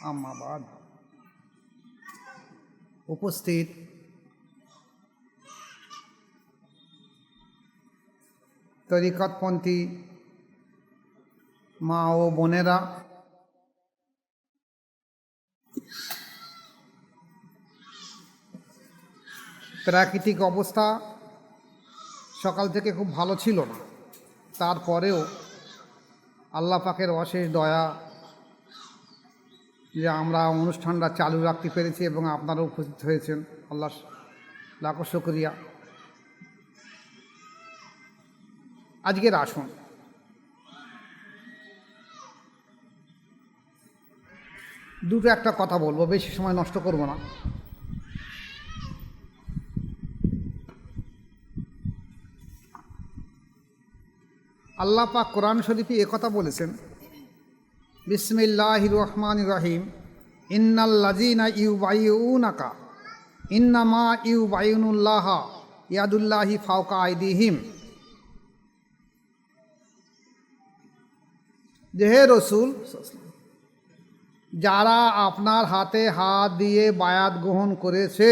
আম্মা বাদ। উপস্থিত তরিকতপন্থী মা ও বোনেরা, প্রাকৃতিক অবস্থা সকাল থেকে খুব ভালো ছিল না, তারপরেও আল্লাহ পাকের অশেষ দয়া যে আমরা অনুষ্ঠানটা চালু রাখতে পেরেছি এবং আপনারা উপস্থিত হয়েছেন, আল্লাহ লাখো শুকরিয়া। আজকের আসুন দুটো একটা কথা বলবো, বেশি সময় নষ্ট করব না। আল্লাহ পাক কোরআন শরীফে একথা বলেছেন, বিসমিল্লাহির রহমানির রহিম, ইন্নাল্লাযীনা ইউবাইয়ুনাকা ইন্নামা ইউবাইয়ুনুল্লাহা ইয়াদুল্লাহি ফাওকা আইদিহিম। যে হে রসুল, যারা আপনার হাতে হাত দিয়ে বায়াত গ্রহণ করেছে,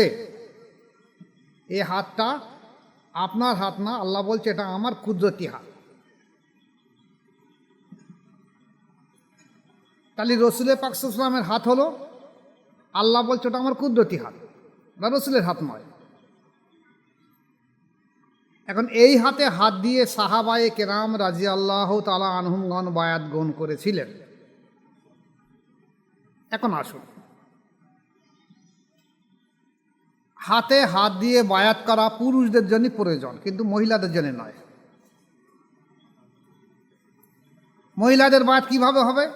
এই হাতটা আপনার হাত না, আল্লাহ বলছে এটা আমার কুদরতি হাত। তাহলে রসুলের পাক সাল্লাল্লাহু আলাইহি ওয়াসাল্লামের হাত হলো, আল্লাহ বলছে ওটা আমার কুদরতি হাত, না রসুলের হাত নয়। এখন এই হাতে হাত দিয়ে সাহাবায়ে কেরাম রাদিয়াল্লাহু তাআলা আনহুমগণ বায়াত গ্রহণ করেছিলেন। এখন আসুন, হাতে হাত দিয়ে বায়াত করা পুরুষদের জন্য প্রয়োজন, কিন্তু মহিলাদের জন্য নয়। মহিলাদের বায়াত কিভাবে হবে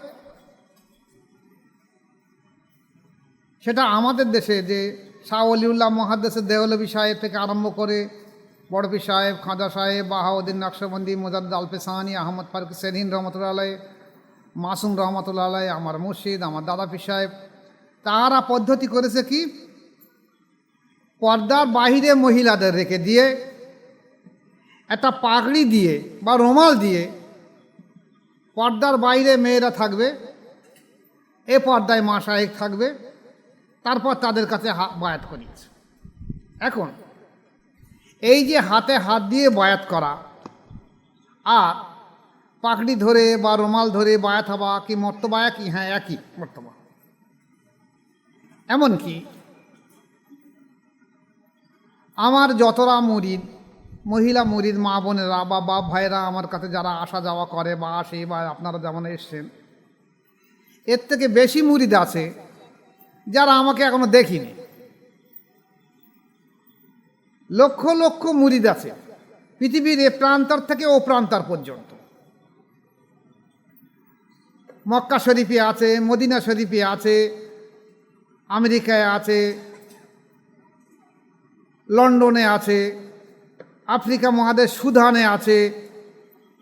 সেটা আমাদের দেশে যে শাহ ওলিউল্লাহ মুহাদ্দিস দেওলভী সাহেব থেকে আরম্ভ করে বড় পীর সাহেব, খাজা সাহেব, বাহাউদ্দিন নকশবন্দি, মুজাদ্দিদ আল পেসানি, আহমদ ফারুক সেরহিন রহমতুল্লাহ আলাইহি, মাসুম রহমতুল্লাহ আলাইহি, আমার মুর্শিদ, আমার দাদা পীর সাহেব, তারা পদ্ধতি করেছে কি, পর্দার বাহিরে মহিলাদের রেখে দিয়ে একটা পাগড়ি দিয়ে বা রুমাল দিয়ে পর্দার বাইরে মেয়েরা থাকবে, এ পর্দায় মাশায়েখ থাকবে, তারপর তাদের কাছে বায়াত করিয়েছে। এখন এই যে হাতে হাত দিয়ে বায়াত করা আর পাগড়ি ধরে বা রুমাল ধরে বায়াত হওয়া কি মর্তবা একই? হ্যাঁ, একই মর্তবা। এমনকি আমার যতরা মুরিদ, মহিলা মুরিদ মা বোনেরা বা বাপ ভাইয়েরা আমার কাছে যারা আসা যাওয়া করে বা আসে বা আপনারা যেমন এসছেন, এর থেকে বেশি মুরিদ আছে যারা আমাকে এখনো দেখিনি। লক্ষ লক্ষ মুরিদ আছে পৃথিবীর এ প্রান্তর থেকে ও প্রান্তর পর্যন্ত। মক্কা শরীফে আছে, মদিনা শরীফে আছে, আমেরিকায় আছে, লন্ডনে আছে, আফ্রিকা মহাদেশ সুদানে আছে,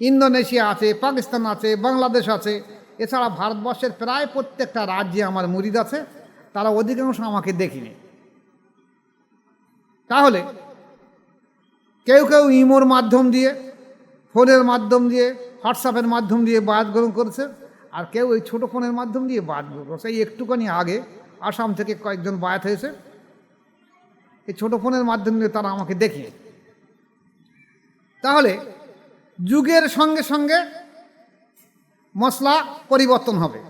ইন্দোনেশিয়া আছে, পাকিস্তান আছে, বাংলাদেশ আছে, এছাড়া ভারতবর্ষের প্রায় প্রত্যেকটা রাজ্যে আমার মুরিদ আছে। তারা অধিকাংশ আমাকে দেখিনি। তাহলে কেউ কেউ ইমোর মাধ্যম দিয়ে, ফোনের মাধ্যম দিয়ে, হোয়াটসঅ্যাপের মাধ্যম দিয়ে বায়াত গ্রহণ করেছে, আর কেউ ওই ছোটো ফোনের মাধ্যম দিয়ে বায়াত গ্রহণ করেছে। এই একটুখানি আগে আসাম থেকে কয়েকজন বায়াত হয়েছে, এই ছোটো ফোনের মাধ্যম দিয়ে তারা আমাকে দেখে। তাহলে যুগের সঙ্গে সঙ্গে মশলা পরিবর্তন হবে,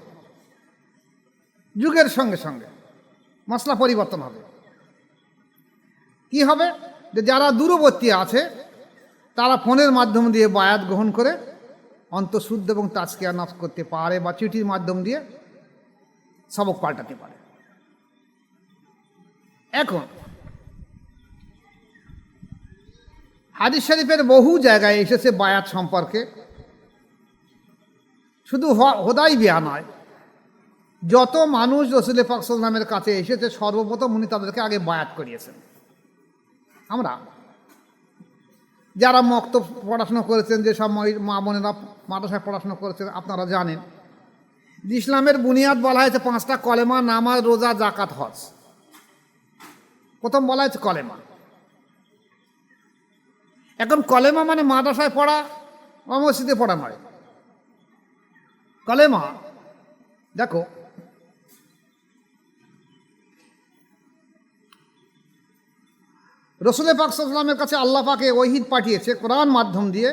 যুগের সঙ্গে সঙ্গে মশলা পরিবর্তন হবে। কি হবে, যে যারা দূরবর্তী আছে তারা ফোনের মাধ্যম দিয়ে বায়াত গ্রহণ করে অন্তঃশুদ্ধ এবং তাজকিয়া নফস করতে পারে, বা চিঠির মাধ্যম দিয়ে সবক পাল্টাতে পারে। এখন হাদিস শরীফের বহু জায়গায় এসেছে বায়াত সম্পর্কে, শুধু হুদাইবিয়া নয়, যত মানুষ রাসূল পাক সাল্লাল্লাহু আলাইহি ওয়াসাল্লামের কাছে এসেছে সর্বপ্রথম উনি তাদেরকে আগে বায়াত করিয়েছেন। আমরা যারা মক্তব পড়াশোনা করেছেন, যেসব মা বোনেরা মাদ্রাসায় পড়াশোনা করেছেন, আপনারা জানেন ইসলামের বুনিয়াদ বলা হয়েছে পাঁচটা: কলেমা, নামাজ, রোজা, জাকাত, হজ। প্রথম বলা হয়েছে কলেমা। এখন কলেমা মানে মাদ্রাসায় পড়া বা মসজিদে পড়া নয়। কলেমা দেখো, রসুল পাক সাল্লাল্লাহু আলাইহি ওয়াসাল্লামের কাছে আল্লাহ পাকে ওহী পাঠিয়েছে কোরআন মাধ্যম দিয়ে,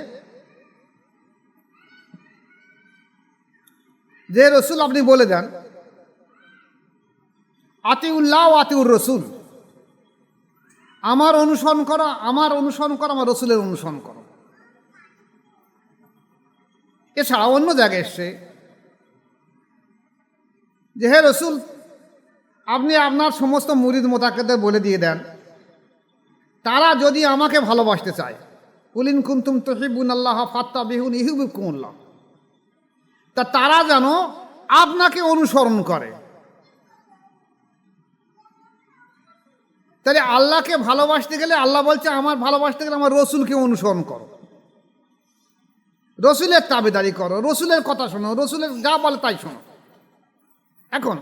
যে রসুল আপনি বলে দেন আতিউল্লাহ ও আতিউর রসুল, আমার অনুসরণ করো, আমার রসুলের অনুসরণ করো। এছাড়া অন্য জায়গায় এসছে যে হে রসুল, আপনি আপনার সমস্ত মুরিদ মোতাকেদের বলে দিয়ে দেন, তারা যদি আমাকে ভালোবাসতে চায়, কুলিন কুনতুম তুহিব্বুনাল্লাহ ফাত্তাবিহুন ইউহিব্বুকুমুল্লাহ, তা তারা যেন আপনাকে অনুসরণ করে। তাহলে আল্লাহকে ভালোবাসতে গেলে আল্লাহ বলছে আমার ভালোবাসতে গেলে আমার রসুলকে অনুসরণ করো, রসুলের তাবেদারি করো, রসুলের কথা শোনো, রসুলের যা বলে তাই শোনো। এখন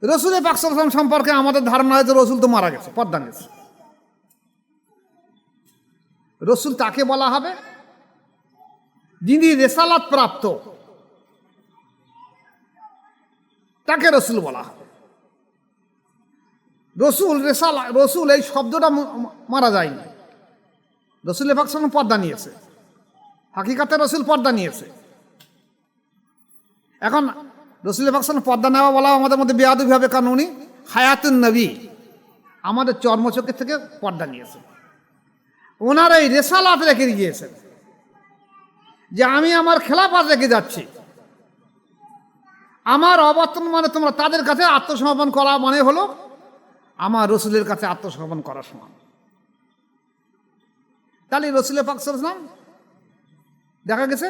রসুলের পাক সাল্লাল্লাহু আলাইহি ওয়াসাল্লাম সম্পর্কে আমাদের ধারণা হয়েছে রসুল তো মারা গেছে, পর্দা গেছে। রসুল তাকে বলা হবে যিনি রেসালাত প্রাপ্ত, তাকে রসুল বলা হবে। রসুল এই শব্দটা মারা যায়নি। রসুল পাক সাল্লাল্লাহু আলাইহি ওয়াসাল্লাম পর্দা নিয়েছে, হাকিকাতে রসুল পর্দা নিয়েছে। এখন রসুল পাক সাল্লাল্লাহু আলাইহি ওয়াসাল্লাম পর্দা নেওয়া বলা আমাদের মধ্যে বেয়াদবি হবে, কারণ উনি হায়াতুন নবী, আমাদের চর্মচক্ষের থেকে পর্দা নিয়েছে। ওনার এই রেসালাত রেখে গিয়েছেন যে আমি আমার খেলাফত রেখে যাচ্ছি, আমার অবর্তমান মানে তোমরা তাদের কাছে আত্মসমর্পণ করা মানে হলো আমার রসুলের কাছে আত্মসমর্পণ করার সমান। তাহলে রসুল পাক সাল্লাল্লাহু আলাইহি ওয়াসাল্লাম দেখা গেছে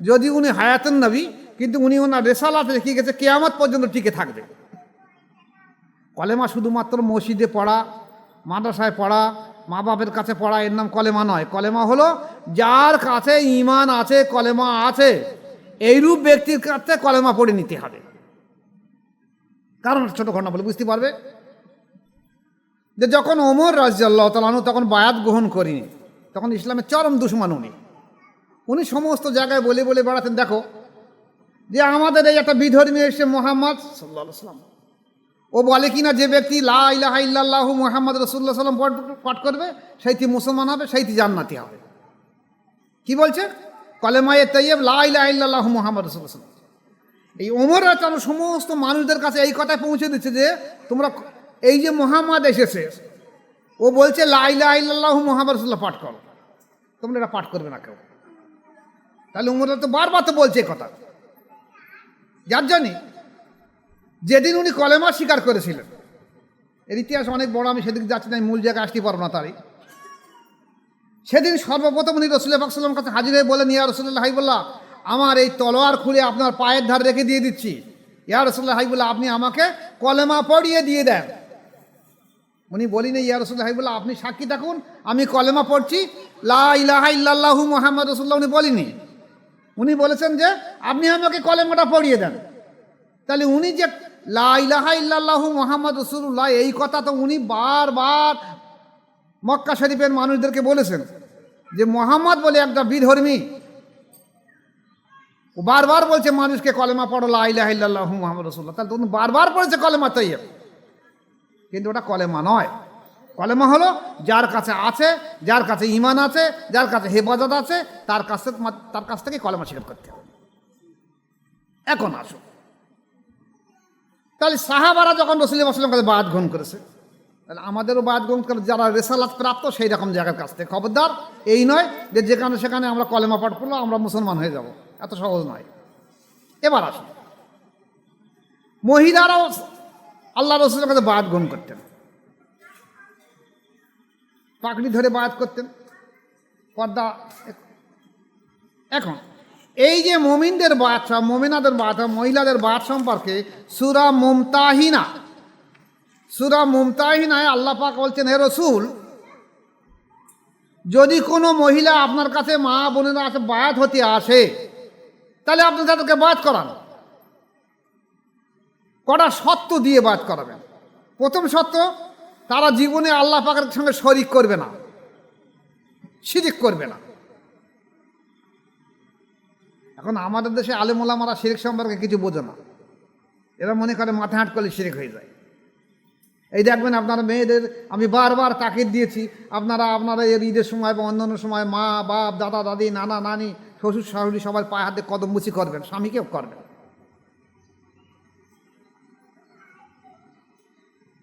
যদি উনি হায়াতুন নবী, কিন্তু উনি ওনার রেসালাত রেখে গেছে কিয়ামত পর্যন্ত টিকে থাকবে। কলেমা শুধুমাত্র মসজিদে পড়া, মাদ্রাসায় পড়া, মা বাপের কাছে পড়া, এর নাম কলেমা নয়। কলেমা হলো যার কাছে ঈমান আছে, কলেমা আছে, এইরূপ ব্যক্তির কাছে কলেমা পড়ে নিতে হবে। কারণ ছোট ঘটনা বলে বুঝতে পারবে যে যখন ওমর রাদিয়াল্লাহু তাআলা আনহু তখন বায়াত গ্রহণ করেনি, তখন ইসলামের চরম দুশমন উনি সমস্ত জায়গায় বলে বলে বেড়াতেন, দেখো যে আমাদের এই একটা বিধর্মী এসে মুহাম্মদ সাল্লাল্লাহু আলাইহি ওয়াসাল্লাম, ও বলে কিনা যে ব্যক্তি লা ইলাহা ইল্লাল্লাহু মুহাম্মদ রাসূলুল্লাহ সাল্লাল্লাহু আলাইহি ওয়াসাল্লাম পাঠ করবে সেইটি মুসলমান হবে, সেইটি জান্নাতি হবে। কি বলছে? কলেমায়ে তাইয়্যিব লা ইলাহা ইল্লাল্লাহু মুহাম্মদ রাসূলুল্লাহ সাল্লাল্লাহু আলাইহি ওয়াসাল্লাম। এই ওমর রাদিয়াল্লাহু সমস্ত মানুষদের কাছে এই কথাই পৌঁছে দিচ্ছে যে তোমরা এই যে মুহাম্মদ এসেছে, ও বলছে লা ইলাহা ইল্লাল্লাহু মুহাম্মদ রাসূলুল্লাহ পাঠ করো, তোমরা এটা পাঠ করবে না কেউ। তাহলে ওমর তো বারবার তো বলছে এই কথা, যার জন্যে যেদিন উনি কলেমা স্বীকার করেছিলেন, এর ইতিহাস অনেক বড়, আমি সেদিকে যাচ্ছি না, মূল জায়গায় আসতে পারবো না। তারই সেদিন সর্বপ্রথম উনি রাসূল পাক সাল্লাল্লাহু আলাইহি ওয়াসাল্লামের কাছে হাজির হয়ে বলেন, ইয়া রাসূলুল্লাহ হাবিবাল্লাহ, আমার এই তলোয়ার খুলে আপনার পায়ের ধার রেখে দিয়ে দিচ্ছি, ইয়া রাসূলুল্লাহ হাবিবাল্লাহ আপনি আমাকে কলেমা পড়িয়ে দিয়ে দেন। উনি বলিনি ইয়া রাসূলুল্লাহ হাবিবাল্লাহ আপনি সাক্ষী থাকুন আমি কলেমা পড়ছি লা ইলাহা ইল্লাল্লাহু মুহাম্মাদ রাসূলুল্লাহ, উনি বলিনি। উনি বলেছেন যে আপনি আমাকে কলেমাটা পড়িয়ে দেন। তাহলে উনি যে লা ইলাহা ইল্লাল্লাহু মুহাম্মাদ রাসূলুল্লাহ, এই কথা তো উনি বারবার মক্কা শরীফের মানুষদেরকে বলেছেন যে মুহাম্মদ বলে একটা বিধর্মী, ও বারবার বলছে মানুষকে কলেমা পড়ো লা ইলাহা ইল্লাল্লাহু মুহাম্মাদ রাসূলুল্লাহ। তাহলে তো উনি বারবার পড়েছে কলেমা তাইয়্যিব, কিন্তু ওটা কলেমা নয়। কলেমা হলো যার কাছে আছে, যার কাছে ঈমান আছে, যার কাছে হেফাজত আছে, তার কাছ থেকে কলেমা স্বীকার করতে হবে। এখন আসো, তাহলে সাহাবারা যখন রাসূল সাল্লাল্লাহু আলাইহি ওয়াসাল্লামের কাছে বায়াত গ্রহণ করেছে, তাহলে আমাদেরও বায়াত গ্রহণ করে যারা রেসালাত প্রাপ্ত সেই রকম জায়গার কাছ থেকে। খবরদার এই নয় যে যেখানে সেখানে আমরা কলেমা পাঠ করলো আমরা মুসলমান হয়ে যাব, এত সহজ নয়। এবার আসো, মহিলারাও আল্লাহ রাসূলের কাছে বায়াত গ্রহণ করতেন, পাগড়ি ধরে বায়াত করতেন, পর্দা। এখন এই যে মুমিনদের বায়াত, মুমিনাদের বায়াত, মহিলাদের বায়াত সম্পর্কে সূরা মুমতাহিনায় আল্লাহ পাক বলছেন, হে রাসূল যদি কোনো মহিলা আপনার কাছে মা বোনেরা আছে বায়াত হতে আসে, তাহলে আপনি তাদেরকে বায়াত করান। কটা শর্ত দিয়ে বায়াত করাবেন। প্রথম শর্ত, তারা জীবনে আল্লাহ পাকের সঙ্গে শরিক করবে না, শিরিক করবে না। এখন আমাদের দেশে আলেম ওলামারা শিরিক সম্পর্কে কিছু বোঝে না, এরা মনে করে মাথা হাঁট করলে শিরিক হয়ে যায়। এই দেখবেন আপনারা মেয়েদের আমি বারবার তাকিদ দিয়েছি, আপনারা এর ঈদের সময় বা অন্যান্য সময় মা বাপ দাদা দাদি নানা নানি শ্বশুর শাশুড়ি সবার পায়ে হাতে কদম মুচি করবেন, স্বামীকেও করবেন।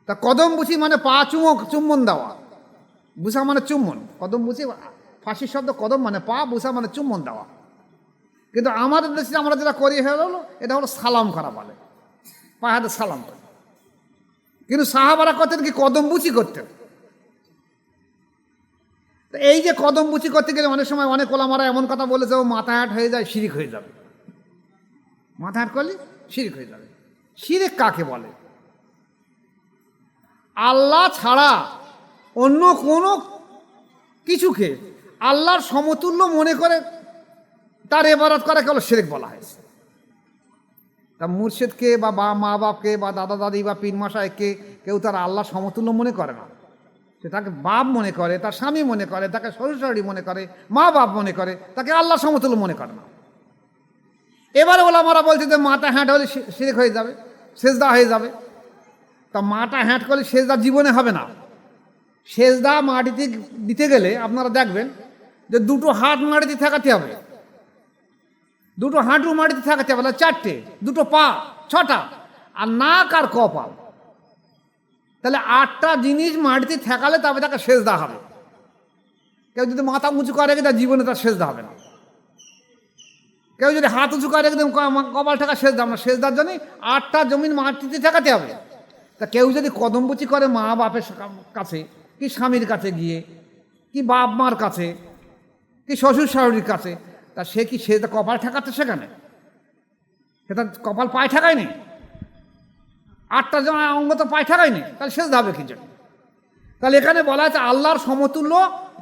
তা কদম বুঝি মানে পা চুম্বন দেওয়া, বুসা মানে চুম্বন, কদম বুঝি ফাঁসির শব্দ কদম মানে পা, বুসা মানে চুম্বন দেওয়া। কিন্তু আমাদের দেশে আমরা যেটা করি হলো এটা হলো সালাম করা বলে, পায়ে হাতে সালাম করে। কিন্তু সাহাবারা করতেন কি কদম বুচি করতেন। তো এই যে কদম বুচি করতে গেলে অনেক সময় অনেক ওলামারা এমন কথা বলেছে ও মাথা হাট হয়ে যায়, শিরিক হয়ে যাবে। মাথা হাট করলে শিরিক হয়ে যাবে। শিরিক কাকে বলে? আল্লাহ ছাড়া অন্য কোনো কিছুকে আল্লাহর সমতুল্য মনে করে তার ইবাদত করাকে হলো শিরক বলা হয়েছে। তা মুর্শিদকে বা মা বাপকে বা দাদা দাদি বা পীর মশাইকে কেউ তার আল্লাহর সমতুল্য মনে করে না। সে তাকে বাপ মনে করে, তার স্বামী মনে করে, তাকে শ্বশুর শাশুড়ি মনে করে, মা বাপ মনে করে, তাকে আল্লাহর সমতুল্য মনে করে না। এবারে ওলামারা বলছে যে মাথা হ্যাঁট হলে শিরক হয়ে যাবে, সেজদা হয়ে যাবে। তা মাটা হ্যাঁট করলে সেজদা জীবনে হবে না। সেজদা মাটিতে দিতে গেলে আপনারা দেখবেন যে দুটো হাত মাটিতে ঠেকাতে হবে, দুটো হাঁটু মাটিতে ঠেকাতে হবে, চারটে, দুটো পা ছটা, আর নাক আর কপাল, তাহলে 8টা জিনিস মাটিতে ঠেকালে তবে তাকে সেজদা হবে। কেউ যদি মাথা উঁচু করে রেখে তার জীবনে তার সেজদা হবে না। কেউ যদি হাত উঁচু করে রেখে কপাল ঠেকা সেজদা হবে না। সেজদার জন্য 8টা জমিন মাটিতে ঠেকাতে হবে। তা কেউ যদি কদমবুচি করে মা বাপের কাছে, কি স্বামীর কাছে গিয়ে, কি বাপ মার কাছে, কি শ্বশুর শাশুড়ির কাছে, তা সে কি সে তো কপাল ঠেকাচ্ছে সেখানে? সে তার কপাল পায়ে ঠেকায়নি, 8টা অঙ্গ তো পায়ে ঠেকায়নি, তাহলে সেজদা হবে কি জন্য? তাহলে এখানে বলা আছে আল্লাহর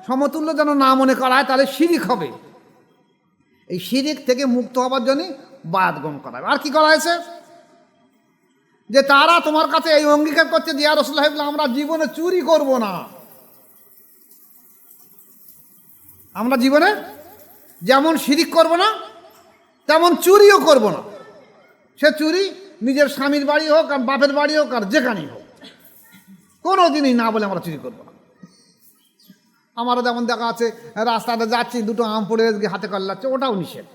সমতুল্য যেন না মনে করা হয়, তাহলে শিরিক হবে। এই শিরিক থেকে মুক্ত হবার জন্য বায়াত গ্রহণ করা হবে। আর কি করা হয়েছে? যে তারা তোমার কাছে এই অঙ্গীকার করছে যে ইয়া রাসূলুল্লাহ আমরা জীবনে চুরি করব না, আমরা জীবনে যেমন শিরিক করব না তেমন চুরিও করব না। সে চুরি নিজের স্বামীর বাড়ি হোক আর বাপের বাড়ি হোক আর যেখানেই হোক, কোনো দিনই না বলে আমরা চুরি করব না। আমারও যেমন দেখা আছে রাস্তাতে যাচ্ছি, দুটো আম পড়ে হাতে কাল্লাচ্ছে, ওটাও নিষেধ।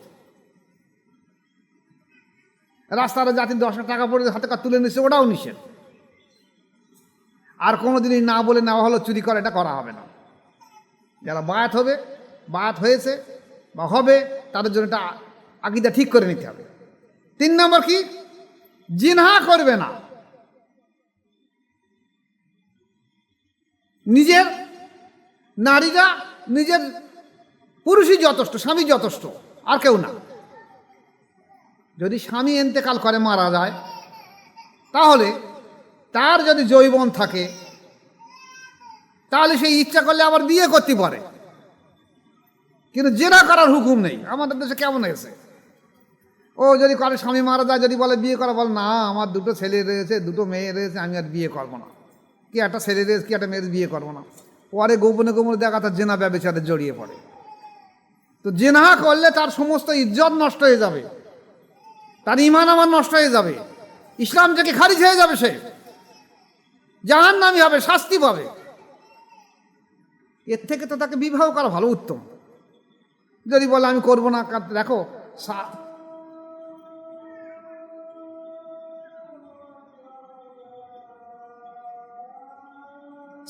রাস্তাতে যাচ্ছি 10 টাকা পড়ে হাতে কাজ তুলে নিচ্ছে, ওটাও নিষেধ। আর কোনো দিনই না বলে নেওয়া হলো চুরি করা, এটা করা হবে না। যারা বায়াত হবে, বায়াত হয়েছে বা হবে, তাদের জন্য এটা আকীদা ঠিক করে নিতে হবে। 3 নম্বর কি? জিনা করবে না। নিজের নারীরা, নিজের পুরুষই যথেষ্ট, স্বামী যথেষ্ট, আর কেউ না। যদি স্বামী ইন্তেকাল করে, মারা যায়, তাহলে তার যদি যৌবন থাকে তাহলে সেই ইচ্ছা করলে আবার বিয়ে করতে পারে, কিন্তু জেনা করার হুকুম নেই। আমাদের দেশে কেমন হয়েছে, ও যদি করে স্বামী মারা যায়, যদি বলে বিয়ে করা, বলে না আমার 2টো ছেলে রয়েছে, 2টো মেয়ে রয়েছে, আমি আর বিয়ে করবো না। কি একটা ছেলে রয়েছে, কি একটা মেয়ের বিয়ে করবো না। পরে গোপনে গোপনে দেখা তার জেনা ব্যবচারে জড়িয়ে পড়ে। তো জেনা করলে তার সমস্ত ইজ্জত নষ্ট হয়ে যাবে, তার ঈমান আমার নষ্ট হয়ে যাবে, ইসলাম থেকে খারিজ হয়ে যাবে, সে জাহান্নামী হবে, শাস্তি পাবে। এর থেকে তো তাকে বিবাহ করা ভালো, উত্তম। যদি বলে আমি করব না, দেখো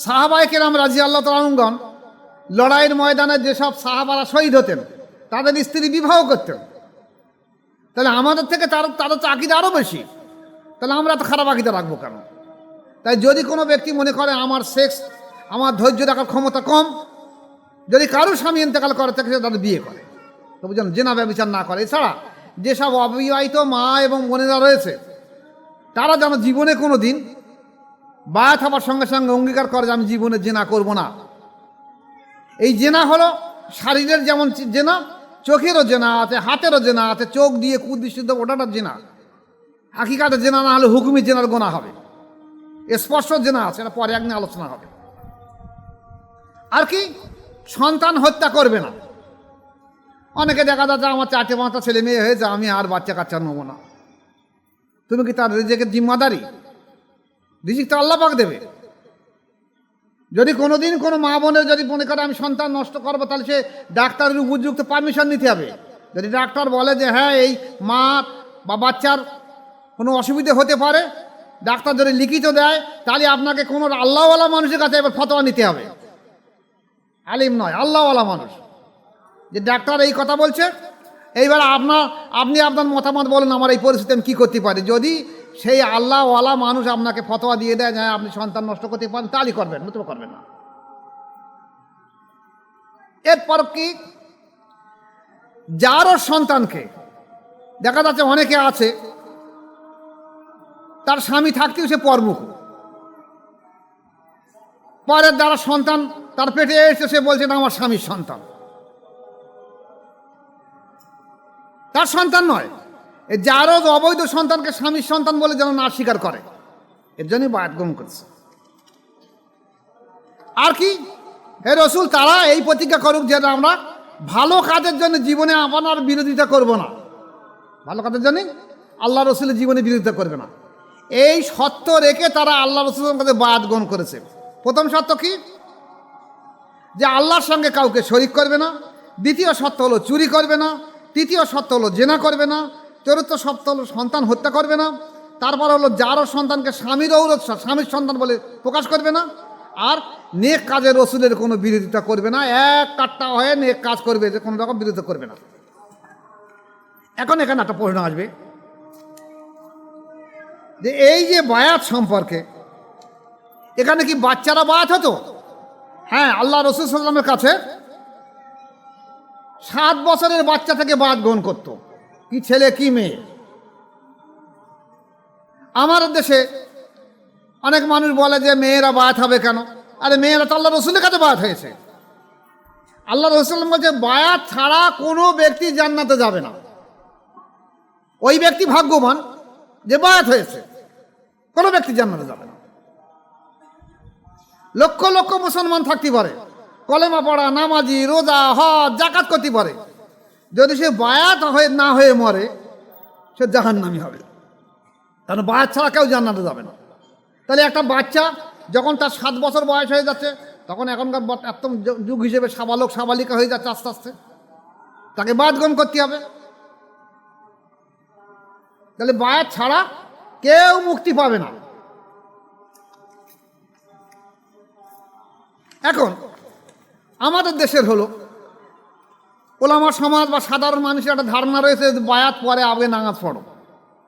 সাহাবায়ে কেরাম রাদিয়াল্লাহু তাআলা আনহুগণ লড়াইয়ের ময়দানে যেসব সাহাবারা শহীদ হতেন তাদের স্ত্রী বিবাহ করতেন। তাহলে আমাদের থেকে তাদের তো আকীদা আরও বেশি, তাহলে আমরা তো খারাপ আকীদা রাখবো কেন? তাই যদি কোনো ব্যক্তি মনে করে আমার সেক্স, আমার ধৈর্য রাখার ক্ষমতা কম, যদি কারো স্বামী ইন্তেকাল করে থাকে তাদের বিয়ে করে, তো বুঝলেন, জেনা ব্যভিচার না করে। এছাড়া যেসব অবিবাহিত মা এবং বোনেরা রয়েছে তারা যেন জীবনে কোনো দিন বায়াত হবার সঙ্গে সঙ্গে অঙ্গীকার করে যে আমি জীবনে জেনা করব না। এই জেনা হলো শারীরের যেমন জেনা, চোখেরও জেনা আছে, হাতেরও জেনা আছে, চোখ দিয়ে কুদৃষ্টি দেবো, ওটাটা জেনা। হাকিকাতে জেনা না হলে হুকুমি জেনার গোনা হবে। স্পষ্ট জেনা আছে, এটা পরে একদিন আলোচনা হবে। আর কি? সন্তান হত্যা করবে না। অনেকে দেখা যাচ্ছে আমার 4টে-5টা ছেলে মেয়ে হয়েছে, আমি আর বাচ্চা কাচ্চা নেবো না। তুমি কি তার রেজেকের জিম্মাদারি? রিজিক তো আল্লাহ পাক দেবে। যদি কোনোদিন কোনো মা বোনের যদি মনে করে আমি সন্তান নষ্ট করবো, তাহলে সে ডাক্তারের উপযুক্ত পারমিশন নিতে হবে। যদি ডাক্তার বলে যে হ্যাঁ এই মা বা বাচ্চার কোনো অসুবিধে হতে পারে, ডাক্তার যদি লিখিত দেয়, তাহলে আপনাকে কোনো আল্লাহওয়ালা মানুষের কাছে এবার ফতোয়া নিতে হবে, আলিম নয়, আল্লাহওয়ালা মানুষ। যে ডাক্তার এই কথা বলছে, এইবার আপনি আপনার মতামত বলেন আমার এই পরিস্থিতি আমি কী করতে পারি। যদি সেই আল্লাহওয়ালা মানুষ আপনাকে ফতোয়া দিয়ে দেয় যে হ্যাঁ আপনি সন্তান নষ্ট করতে পারেন, তাহলে করবেন, নতুবা করবেন না। এরপর কি, যারও সন্তানকে দেখা যাচ্ছে অনেকে আছে তার স্বামী থাকতেও সে পরমুখ, পরের দ্বারা সন্তান তার পেটে এসে সে বলছে না আমার স্বামীর সন্তান, তার সন্তান নয়। যারও অবৈধ সন্তানকে স্বামীর সন্তান বলে যেন না স্বীকার করে, এর জন্যই বায়াত গ্রহণ করছে। আর কি, হে রসুল তারা এই প্রতিজ্ঞা করুক যে আমরা ভালো কাজের জন্য জীবনে আপনার বিরোধিতা করব না, ভালো কাজের জন্য আল্লাহ রসুলের জীবনে বিরোধিতা করবে না। এই সত্য রেখে তারা আল্লাহ রসুলের কাছে বায়াত গ্রহণ করেছে। প্রথম সত্য কি, যে আল্লাহর সঙ্গে কাউকে শরিক করবে না। দ্বিতীয় সত্য হলো চুরি করবে না। তৃতীয় সত্য হলো জেনা করবে না। চতুর্থ সত্য হলো সন্তান হত্যা করবে না। তারপর হলো যারও সন্তানকে স্বামীর সন্তান বলে প্রকাশ করবে না। আর নেক কাজে রসুলের কোনো বিরোধিতা করবে না, এক কাট্টা হয়ে নেক কাজ করবে, যে কোনো রকম বিরোধিতা করবে না। এখন এখানে একটা প্রশ্ন আসবে যে এই যে বায়াত সম্পর্কে, এখানে কি বাচ্চারা বায়াত হতো? হ্যাঁ, আল্লাহ রসুল সাল্লামের কাছে 7 বছরের বাচ্চা থেকে বায়াত গ্রহণ করতো, কি ছেলে কি মেয়ে। আমাদের দেশে অনেক মানুষ বলে যে মেয়েরা বায়াত হবে কেন? আরে মেয়েরা তো আল্লাহ রসুলের কাছে বায়াত হয়েছে। আল্লাহ রসুল বলছে বায়াত ছাড়া কোনো ব্যক্তি জান্নাতে যাবে না। ওই ব্যক্তি ভাগ্যবান যে বায়াত হয়েছে, কোনো ব্যক্তি জান্নাতে যাবে না। লক্ষ লক্ষ মুসলমান থাকতে পারে, কলেমা পড়া, নামাজি, রোজা, হজ, জাকাত করতে পারে, যদি সে বায়াত না হয়ে মরে সে জাহান্নামী হবে। কারণ বায়াত ছাড়া কেউ জান্নাতে যাবে না। তাহলে একটা বাচ্চা যখন তার 7 বছর বয়স হয়ে যাচ্ছে, তখন এখনকার একদম যুগ হিসেবে সাবালক সাবালিকা হয়ে যাচ্ছে আস্তে আস্তে, তাকে বায়াত গ্রহণ করতে হবে। তাহলে বায়াত ছাড়া কেউ মুক্তি পাবে না। এখন আমাদের দেশের হলো ওলামা সমাজ বা সাধারণ মানুষের একটা ধারণা রয়েছে, বায়াত পরে আগে নামাজ পড়ো,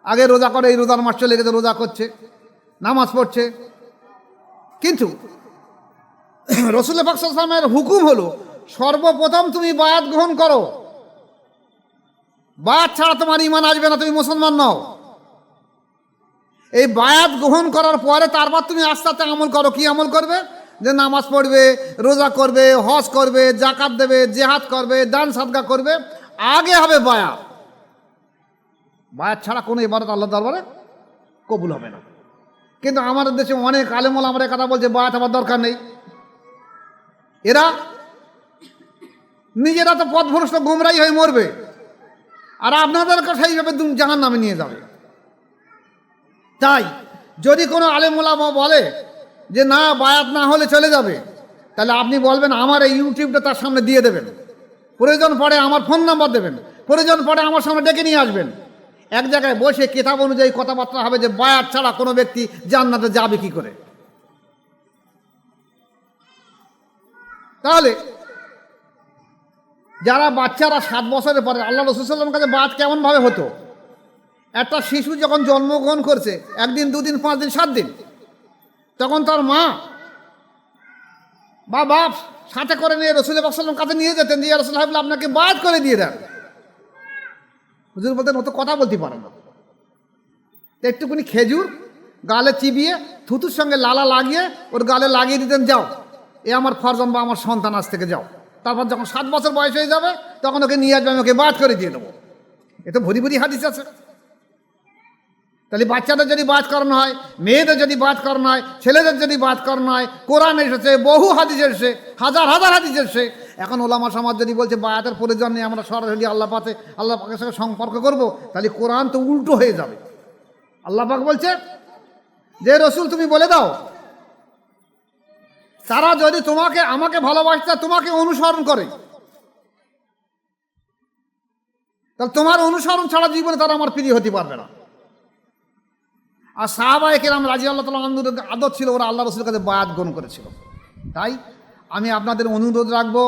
আগে রোজা করে, এই রোজার মাস চলে গেছে, রোজা করছে, নামাজ পড়ছে। কিন্তু রসুল পাক সাল্লাল্লাহু আলাইহি ওয়াসাল্লামের হুকুম হলো সর্বপ্রথম তুমি বায়াত গ্রহণ করো। বায়াত ছাড়া তোমার ঈমান আসবে না, তুমি মুসলমান নও। এই বায়াত গ্রহণ করার পরে তারপর তুমি আস্তে আস্তে আমল করো। কি আমল করবে? যে নামাজ পড়বে, রোজা করবে, হজ করবে, জাকাত দেবে, জিহাদ করবে, দান সাদকা করবে, আগে হবে বায়াত। বায়াত ছাড়া কোনো ইবাদত আল্লাহ দরবারে কবুল হবে না। কিন্তু আমাদের দেশে অনেক আলেম ওলামারা কথা বলছে বায়াত আমার দরকার নেই। এরা নিজেরা তো পথভ্রষ্ট গোমরাই হয়ে মরবে, আর আপনাদেরকে সেইভাবে জাহান্নামে নিয়ে যাবে। তাই যদি কোনো আলেম ওলামা বলে যে না বায়াত না হলে চলে যাবে, তাহলে আপনি বলবেন আমার এই ইউটিউবটা তার সামনে দিয়ে দেবেন, প্রয়োজন পড়ে আমার ফোন নাম্বার দেবেন, প্রয়োজন পড়ে আমার সামনে ডেকে নিয়ে আসবেন। এক জায়গায় বসে কিতাব অনুযায়ী কথাবার্তা হবে যে বায়াত ছাড়া কোনো ব্যক্তি জান্নাতে যাবে কি করে। তাহলে যারা বাচ্চারা 7 বছরের পরে, আল্লাহ রাসূল সাল্লাল্লাহু আলাইহি ওয়াসাল্লামের কাছে বায়াত কেমনভাবে হতো? একটা শিশু যখন জন্মগ্রহণ করছে, 1 দিন 2 দিন 5 দিন 7 দিন, তখন তার মা বা বাপ সাথে করে নিয়ে রসুল পাক সাল্লাল্লাহু আলাইহি ওয়াসাল্লামের কাছে নিয়ে যেতেন, যে ইয়া রাসূলুল্লাহ আপনাকে বায়াত করে দিয়ে দেন। হুজুর বলতেন ও তো কথা বলতে পারে না, একটুখানি খেজুর গালে চিবিয়ে থুতুর সঙ্গে লালা লাগিয়ে ওর গালে লাগিয়ে দিতেন, যাও এ আমার ফরজন বা আমার সন্তান, আজ থেকে যাও। তারপর যখন 7 বছর বয়স হয়ে যাবে তখন ওকে নিয়ে আসবে, আমি ওকে বায়াত করে দিয়ে দেবো। এ তো ভরি ভরি হাদিস আছে। তাহলে বাচ্চাদের যদি বায়াত করানো হয়, মেয়েদের যদি বায়াত করানো হয়, ছেলেদের যদি বায়াত করানো হয়, কোরআন এসেছে, বহু হাদিস এসেছে, হাজার হাজার হাদিস এসেছে। এখন ওলামা সমাজ যদি বলছে বায়াতের প্রয়োজন নেই, আমরা সরাসরি আল্লাহ পাকের সঙ্গে সম্পর্ক করব, তাহলে কোরআন তো উল্টো হয়ে যাবে। আল্লাহ পাক বলছে যে রসুল তুমি বলে দাও, তারা যদি তোমাকে আমাকে ভালোবাসতে তোমাকে অনুসরণ করে, তাহলে তোমার অনুসরণ ছাড়া জীবনে তারা আমার প্রিয় হতে পারবে না। আর সাহাবায়ে কেরাম রাদিয়াল্লাহু তাআলা আনহুদের আদত ছিল, ওরা আল্লাহ রসুলের কাছে বায়াত গ্রহণ করেছিল। তাই আমি আপনাদের অনুরোধ রাখবো,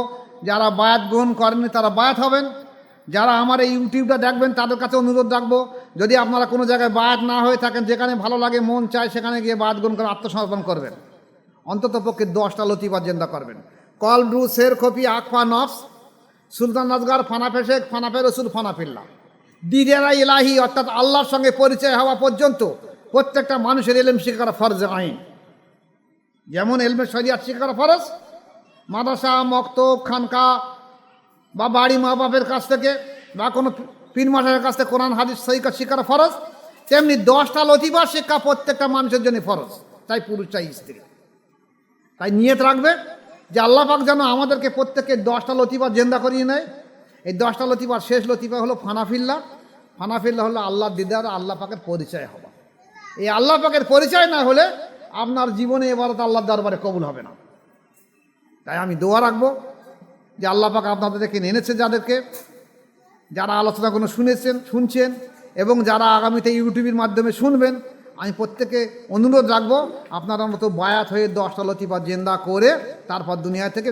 যারা বায়াত গ্রহণ করেননি তারা বায়াত হবেন। যারা আমার এই ইউটিউবটা দেখবেন তাদের কাছে অনুরোধ রাখবো, যদি আপনারা কোনো জায়গায় বায়াত না হয়ে থাকেন, যেখানে ভালো লাগে মন চায় সেখানে গিয়ে বায়াত গ্রহণ করে আত্মসমর্পণ করবেন। অন্তত পক্ষে 10টা লতিফা জেন্দা করবেন। কলব্রু শের খপি আকফা নফস সুলতান রাজগার ফানাফে শেখ ফানাফে রসুল ফানাফিল্লা দিদেরা ইলাহি, অর্থাৎ আল্লাহর সঙ্গে পরিচয় হওয়া পর্যন্ত প্রত্যেকটা মানুষের এলম শিক্ষা করা ফরজ আইন। যেমন এলমে শরিয়াত শিক্ষা করা ফরজ, মাদ্রাসা মক্তব খানকা বা বাড়ি মা বাপের কাছ থেকে বা কোনো পীর মাস্টারের কাছ থেকে কোরআন হাদিস সহিহ শিক্ষা করা ফরজ, তেমনি 10টা লতিফা শিক্ষা প্রত্যেকটা মানুষের জন্য ফরজ, চাই পুরুষ চাই স্ত্রী। তাই নিয়ত রাখবে যে আল্লাহ পাক যেন আমাদেরকে প্রত্যেককে 10টা লতিফা জেন্দা করিয়ে নেয়। এই 10টা লতিফার শেষ লতিফা হলো ফানাফিল্লা। ফানাফিল্লা হলো আল্লাহর দিদার, আল্লাহ পাকের পরিচয় হওয়া। এই আল্লাহ পাকের পরিচয় না হলে আপনার জীবনে এবারত আল্লাহর দরবারে কবুল হবে না। তাই আমি দোয়া রাখবো যে আল্লাহ পাক আপনাদেরকে এনেছে, যারা আলোচনাগুলো শুনছেন এবং যারা আগামীতে ইউটিউবের মাধ্যমে শুনবেন, আমি প্রত্যেকে অনুরোধ রাখবো আপনারা মতো বায়াত হয়ে 10টা লতিফা জেন্দা করে তারপর দুনিয়া থেকে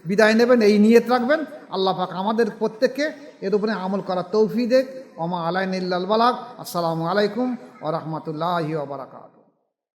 বিদায় নেবেন, এই নিয়ত রাখবেন। আল্লাহ পাক আমাদের প্রত্যেককে এর উপরে আমল করার তৌফিক দেখ। ওমা আলাইনা ইল্লাল বালাগ। আসসালামু আলাইকুম ওয়া রাহমাতুল্লাহি ওয়া বারাকাতুহু।